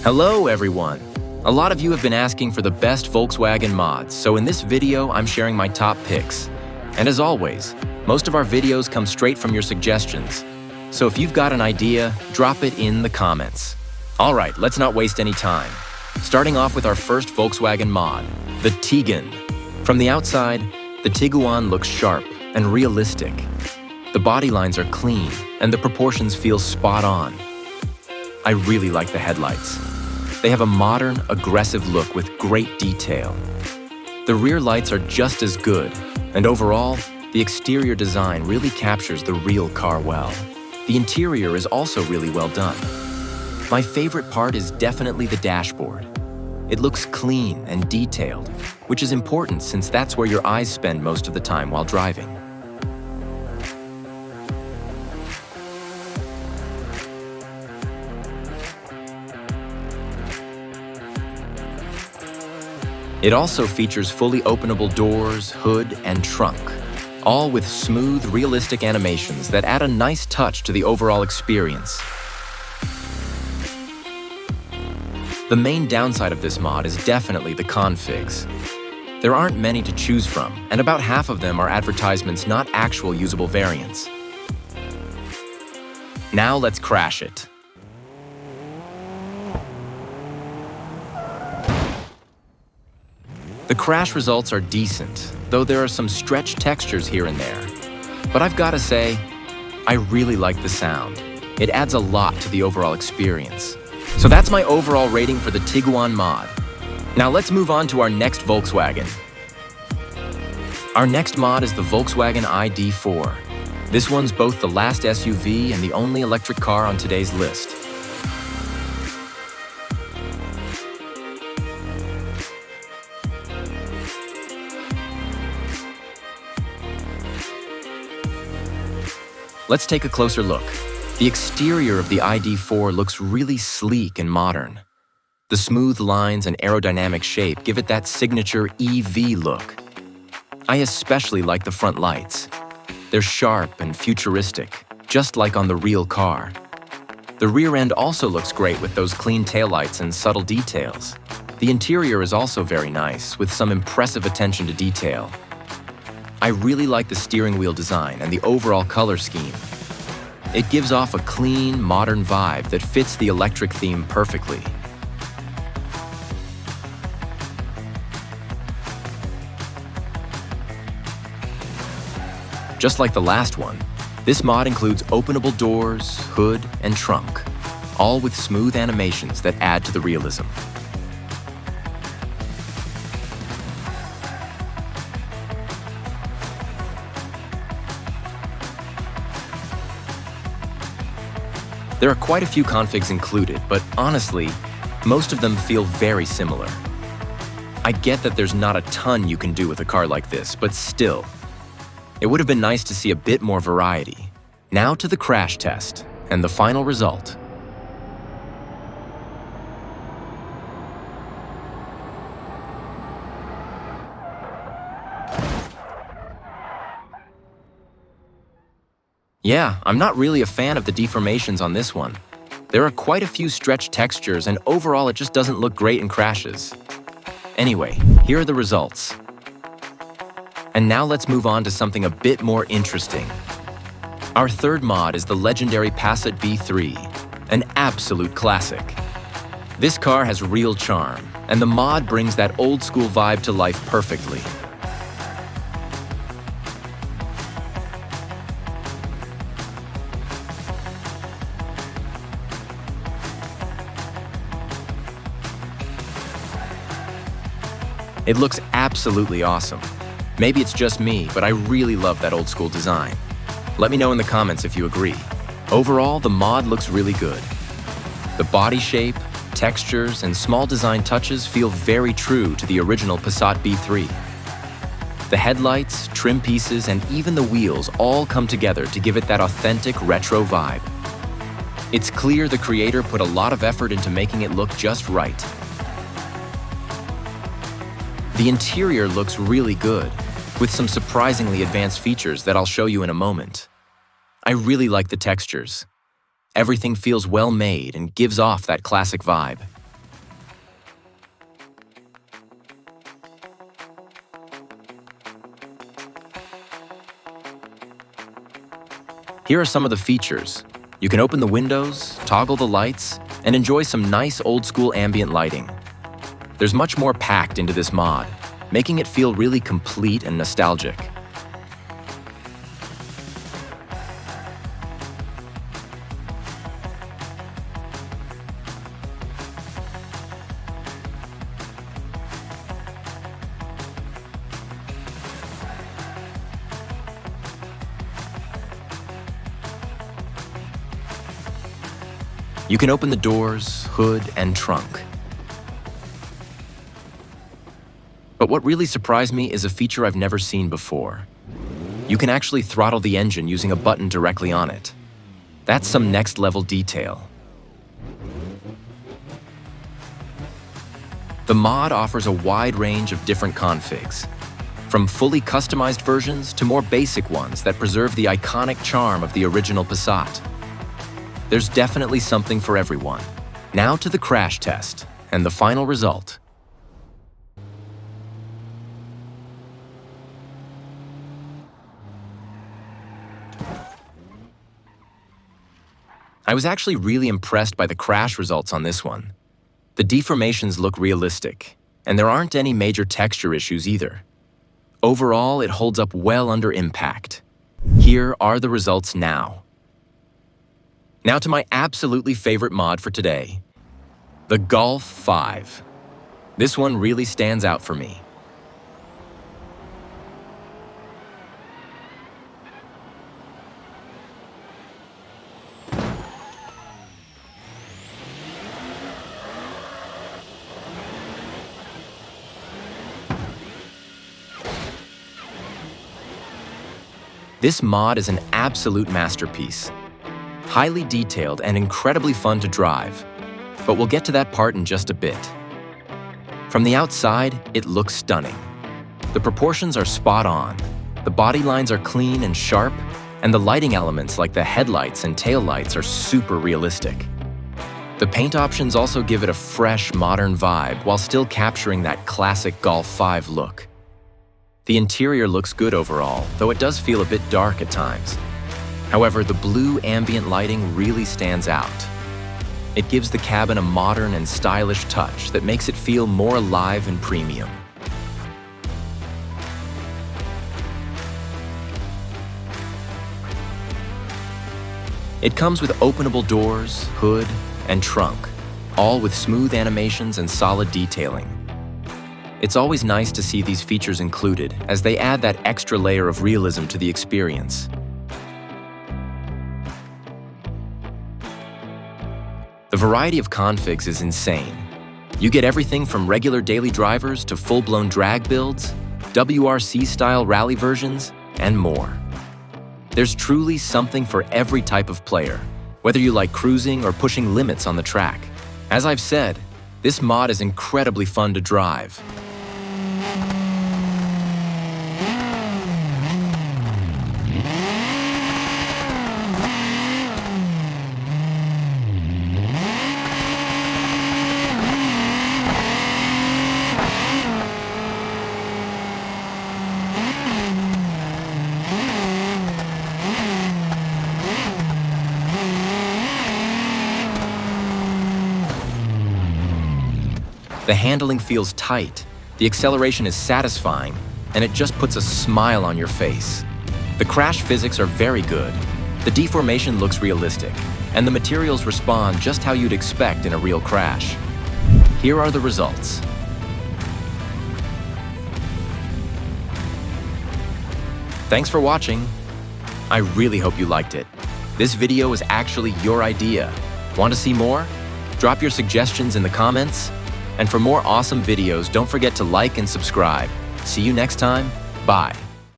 Hello everyone! A lot of you have been asking for the best Volkswagen mods, so in this video I'm sharing my top picks. And as always, most of our videos come straight from your suggestions. So if you've got an idea, drop it in the comments. Alright, let's not waste any time. Starting off with our first Volkswagen mod, the Tiguan. From the outside, the Tiguan looks sharp and realistic. The body lines are clean and the proportions feel spot on. I really like the headlights. They have a modern, aggressive look with great detail. The rear lights are just as good, and overall, the exterior design really captures the real car well. The interior is also really well done. My favorite part is definitely the dashboard. It looks clean and detailed, which is important since that's where your eyes spend most of the time while driving. It also features fully openable doors, hood, and trunk, all with smooth, realistic animations that add a nice touch to the overall experience. The main downside of this mod is definitely the configs. There aren't many to choose from, and about half of them are advertisements, not actual usable variants. Now let's crash it. The crash results are decent, though there are some stretched textures here and there. But I've got to say, I really like the sound. It adds a lot to the overall experience. So that's my overall rating for the Tiguan mod. Now let's move on to our next Volkswagen. Our next mod is the Volkswagen ID 4. This one's both the last SUV and the only electric car on today's list. Let's take a closer look. The exterior of the ID4 looks really sleek and modern. The smooth lines and aerodynamic shape give it that signature EV look. I especially like the front lights. They're sharp and futuristic, just like on the real car. The rear end also looks great with those clean taillights and subtle details. The interior is also very nice, with some impressive attention to detail. I really like the steering wheel design and the overall color scheme. It gives off a clean, modern vibe that fits the electric theme perfectly. Just like the last one, this mod includes openable doors, hood, and trunk, all with smooth animations that add to the realism. There are quite a few configs included, but honestly, most of them feel very similar. I get that there's not a ton you can do with a car like this, but still, it would have been nice to see a bit more variety. Now to the crash test, and the final result. Yeah, I'm not really a fan of the deformations on this one. There are quite a few stretched textures, and overall it just doesn't look great in crashes. Anyway, here are the results. And now let's move on to something a bit more interesting. Our third mod is the legendary Passat B3, an absolute classic. This car has real charm, and the mod brings that old-school vibe to life perfectly. It looks absolutely awesome. Maybe it's just me, but I really love that old school design. Let me know in the comments if you agree. Overall, the mod looks really good. The body shape, textures, and small design touches feel very true to the original Passat B3. The headlights, trim pieces, and even the wheels all come together to give it that authentic retro vibe. It's clear the creator put a lot of effort into making it look just right. The interior looks really good, with some surprisingly advanced features that I'll show you in a moment. I really like the textures. Everything feels well made and gives off that classic vibe. Here are some of the features. You can open the windows, toggle the lights, and enjoy some nice old-school ambient lighting. There's much more packed into this mod, making it feel really complete and nostalgic. You can open the doors, hood, and trunk. But what really surprised me is a feature I've never seen before. You can actually throttle the engine using a button directly on it. That's some next-level detail. The mod offers a wide range of different configs, from fully customized versions to more basic ones that preserve the iconic charm of the original Passat. There's definitely something for everyone. Now to the crash test and the final result. I was actually really impressed by the crash results on this one. The deformations look realistic, and there aren't any major texture issues either. Overall, it holds up well under impact. Here are the results now. Now to my absolutely favorite mod for today, the Golf 5. This one really stands out for me. This mod is an absolute masterpiece. Highly detailed and incredibly fun to drive, but we'll get to that part in just a bit. From the outside, it looks stunning. The proportions are spot on, the body lines are clean and sharp, and the lighting elements like the headlights and taillights are super realistic. The paint options also give it a fresh, modern vibe while still capturing that classic Golf 5 look. The interior looks good overall, though it does feel a bit dark at times. However, the blue ambient lighting really stands out. It gives the cabin a modern and stylish touch that makes it feel more alive and premium. It comes with openable doors, hood, and trunk, all with smooth animations and solid detailing. It's always nice to see these features included, as they add that extra layer of realism to the experience. The variety of configs is insane. You get everything from regular daily drivers to full-blown drag builds, WRC-style rally versions, and more. There's truly something for every type of player, whether you like cruising or pushing limits on the track. As I've said, this mod is incredibly fun to drive. The handling feels tight, the acceleration is satisfying, and it just puts a smile on your face. The crash physics are very good, the deformation looks realistic, and the materials respond just how you'd expect in a real crash. Here are the results. Thanks for watching. I really hope you liked it. This video is actually your idea. Want to see more? Drop your suggestions in the comments. And for more awesome videos, don't forget to like and subscribe. See you next time. Bye.